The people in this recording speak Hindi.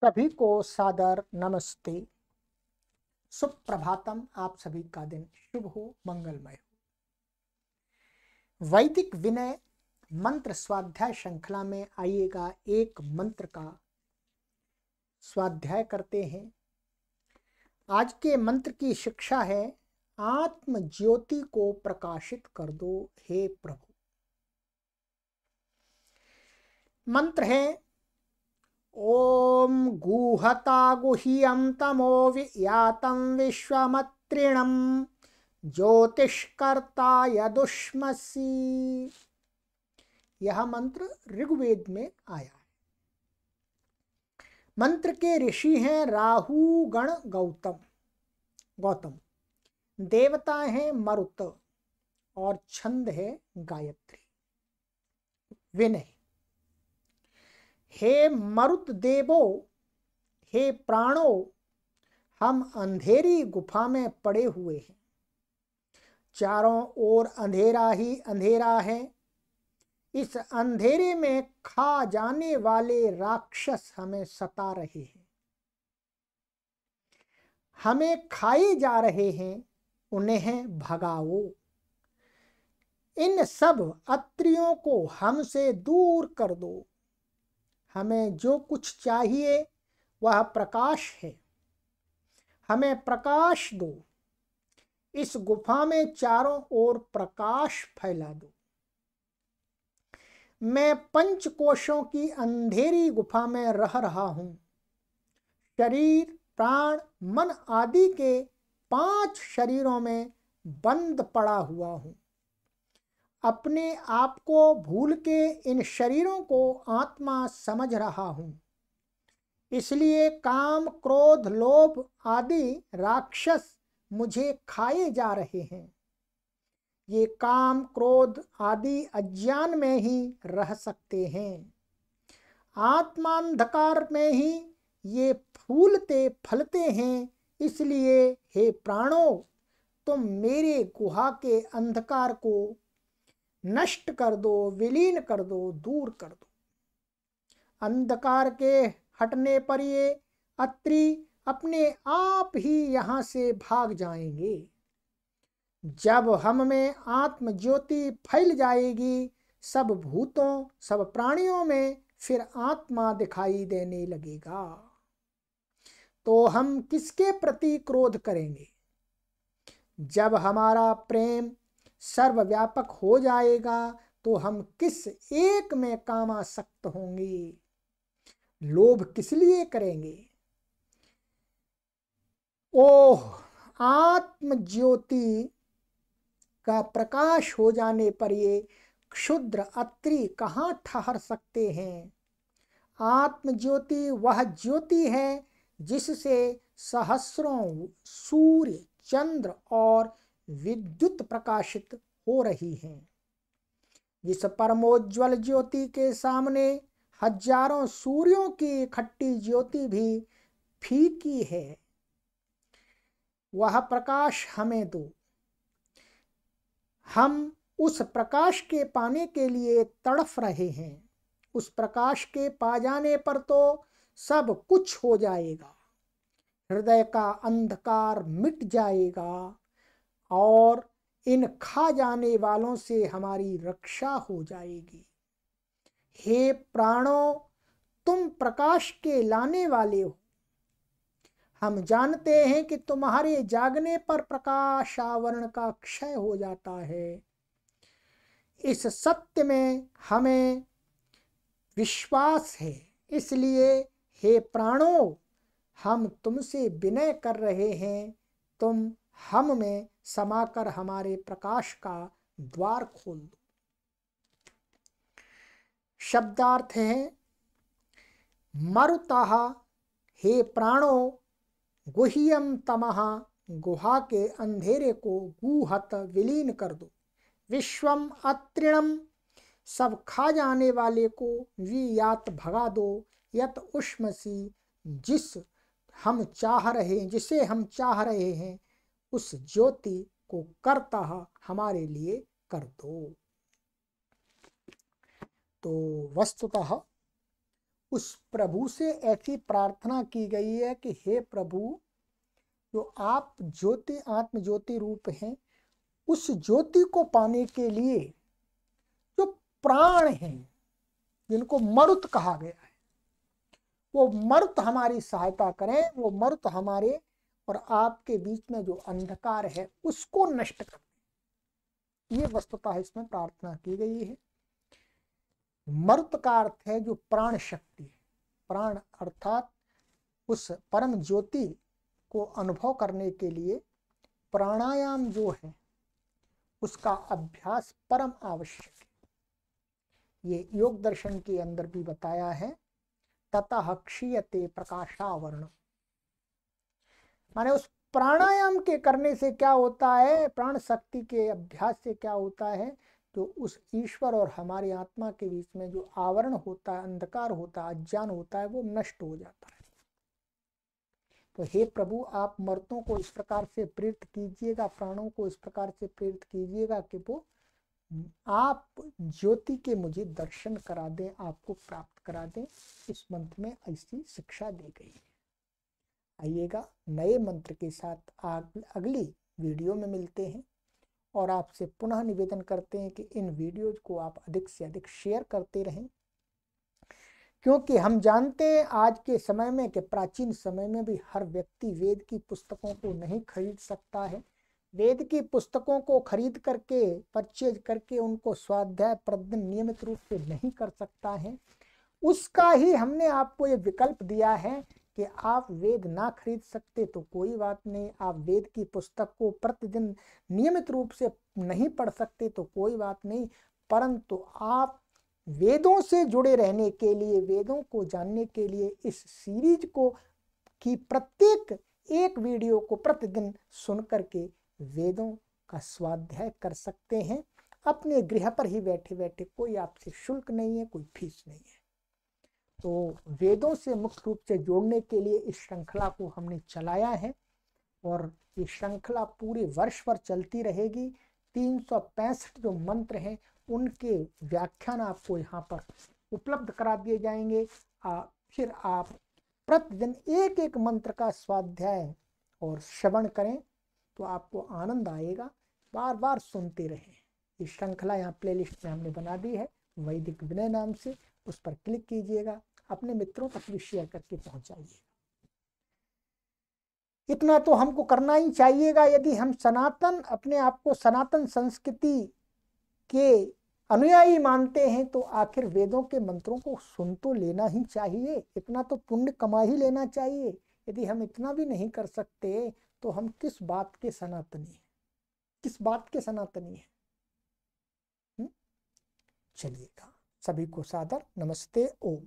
सभी को सादर नमस्ते। सुप्रभातम। आप सभी का दिन शुभ हो, मंगलमय हो। वैदिक विनय मंत्र स्वाध्याय श्रृंखला में आइएगा, एक मंत्र का स्वाध्याय करते हैं। आज के मंत्र की शिक्षा है, आत्म ज्योति को प्रकाशित कर दो हे प्रभु। मंत्र है, ओम गुहता गुह्यं तमो यातं विश्वमत्रिणं ज्योतिष्कर्ता यदुष्मसि। यह मंत्र ऋग्वेद में आया है। मंत्र के ऋषि हैं राहु गण गौतम, देवता हैं मरुत और छंद है गायत्री। विनय, हे मरुत देवो, हे प्राणो, हम अंधेरी गुफा में पड़े हुए हैं। चारों ओर अंधेरा ही अंधेरा है। इस अंधेरे में खा जाने वाले राक्षस हमें सता रहे हैं, हमें खाए जा रहे हैं, उन्हें भगाओ। इन सब अत्रियों को हमसे दूर कर दो। हमें जो कुछ चाहिए वह प्रकाश है, हमें प्रकाश दो। इस गुफा में चारों ओर प्रकाश फैला दो। मैं पंच कोशों की अंधेरी गुफा में रह रहा हूं। शरीर, प्राण, मन आदि के 5 शरीरों में बंद पड़ा हुआ हूं। अपने आप को भूल के इन शरीरों को आत्मा समझ रहा हूं। इसलिए काम, क्रोध, लोभ आदि राक्षस मुझे खाए जा रहे हैं। ये काम, क्रोध आदि अज्ञान में ही रह सकते हैं। आत्मांधकार में ही ये फूलते फलते हैं। इसलिए हे प्राणों, तुम मेरे गुहा के अंधकार को नष्ट कर दो, विलीन कर दो, दूर कर दो। अंधकार के हटने पर ये अत्रि अपने आप ही यहाँ से भाग जाएंगे। जब हम में आत्म ज्योति फैल जाएगी, सब भूतों, सब प्राणियों में फिर आत्मा दिखाई देने लगेगा। तो हम किसके प्रति क्रोध करेंगे? जब हमारा प्रेम सर्वव्यापक हो जाएगा तो हम किस एक में कामासक्त होंगे? लोभ किस लिए करेंगे? ओह, आत्म ज्योति का प्रकाश हो जाने पर ये क्षुद्र अत्रि कहाँ ठहर सकते हैं? आत्म ज्योति वह ज्योति है जिससे सहस्रों सूर्य, चंद्र और विद्युत प्रकाशित हो रही हैं। जिस परमोज्वल ज्योति के सामने हजारों सूर्यों की इकट्ठी ज्योति भी फीकी है, वह प्रकाश हमें दो। हम उस प्रकाश के पाने के लिए तड़फ रहे हैं। उस प्रकाश के पा जाने पर तो सब कुछ हो जाएगा। हृदय का अंधकार मिट जाएगा और इन खा जाने वालों से हमारी रक्षा हो जाएगी। हे प्राणों, तुम प्रकाश के लाने वाले हो। हम जानते हैं कि तुम्हारे जागने पर प्रकाश आवरण का क्षय हो जाता है। इस सत्य में हमें विश्वास है। इसलिए हे प्राणों, हम तुमसे विनय कर रहे हैं, तुम हम में समाकर हमारे प्रकाश का द्वार खोल दो। शब्दार्थ है, मरुतः, हे प्राणों, गुह्यम तमः, गुहा के अंधेरे को गुहत विलीन कर दो। विश्वम अत्रिणम, सब खा जाने वाले को वियात भगा दो। यत उष्मसी, जिसे हम चाह रहे हैं उस ज्योति को करता हमारे लिए कर दो। तो वस्तुतः उस प्रभु से ऐसी प्रार्थना की गई है कि हे प्रभु, जो आप ज्योति आत्म ज्योति रूप हैं, उस ज्योति को पाने के लिए जो प्राण हैं, जिनको मरुत कहा गया है, वो मरुत हमारी सहायता करें, वो मरुत हमारे और आपके बीच में जो अंधकार है उसको नष्ट कर दें। ये वस्तुतः इसमें प्रार्थना की गई है। मरुत का अर्थ है जो प्राण शक्ति, प्राण अर्थात उस परम ज्योति को अनुभव करने के लिए प्राणायाम जो है उसका अभ्यास परम आवश्यक है। ये योग दर्शन के अंदर भी बताया है, ततः क्षीयते प्रकाशावरण। माने उस प्राणायाम के करने से क्या होता है, प्राण शक्ति के अभ्यास से क्या होता है, तो उस ईश्वर और हमारी आत्मा के बीच में जो आवरण होता है, अंधकार होता है, अज्ञान होता है, वो नष्ट हो जाता है। तो हे प्रभु, आप मर्तों को इस प्रकार से प्रेरित कीजिएगा, प्राणों को इस प्रकार से प्रेरित कीजिएगा कि वो आप ज्योति के मुझे दर्शन करा दें, आपको प्राप्त करा दें। इस मंत्र में ऐसी शिक्षा दी गई है। आइएगा नए मंत्र के साथ अगली वीडियो में मिलते हैं और आपसे पुनः निवेदन करते हैं कि इन वीडियोज को आप अधिक से अधिक शेयर करते रहें, क्योंकि हम जानते हैं आज के समय में कि प्राचीन समय में भी हर व्यक्ति वेद की पुस्तकों को नहीं खरीद सकता है। वेद की पुस्तकों को खरीद करके, परचेज करके उनको स्वाध्याय प्रतिदिन नियमित रूप से नहीं कर सकता है। उसका ही हमने आपको ये विकल्प दिया है कि आप वेद ना खरीद सकते तो कोई बात नहीं, आप वेद की पुस्तक को प्रतिदिन नियमित रूप से नहीं पढ़ सकते तो कोई बात नहीं, परंतु आप वेदों से जुड़े रहने के लिए, वेदों को जानने के लिए इस सीरीज को की प्रत्येक एक वीडियो को प्रतिदिन सुन करके वेदों का स्वाध्याय कर सकते हैं। अपने गृह पर ही बैठे बैठे, कोई आपसे शुल्क नहीं है, कोई फीस नहीं है। तो वेदों से मुख्य रूप से जोड़ने के लिए इस श्रृंखला को हमने चलाया है और ये श्रृंखला पूरे वर्ष भर चलती रहेगी। 365 जो मंत्र हैं उनके व्याख्यान आपको यहाँ पर उपलब्ध करा दिए जाएंगे। फिर आप प्रतिदिन एक एक मंत्र का स्वाध्याय और श्रवण करें तो आपको आनंद आएगा। बार बार सुनते रहें। ये श्रृंखला यहाँ प्लेलिस्ट में हमने बना दी है, वैदिक विनय नाम से। उस पर क्लिक कीजिएगा, अपने मित्रों तक भी शेयर करके पहुंचाइए। इतना तो हमको करना ही चाहिएगा। यदि हम सनातन, अपने आप को सनातन संस्कृति के अनुयायी मानते हैं तो आखिर वेदों के मंत्रों को सुन तो लेना ही चाहिए। इतना तो पुण्य कमा ही लेना चाहिए। यदि हम इतना भी नहीं कर सकते तो हम किस बात के सनातनी हैं, किस बात के सनातनी हैं। चलिएगा, सभी को सादर नमस्ते, ओम।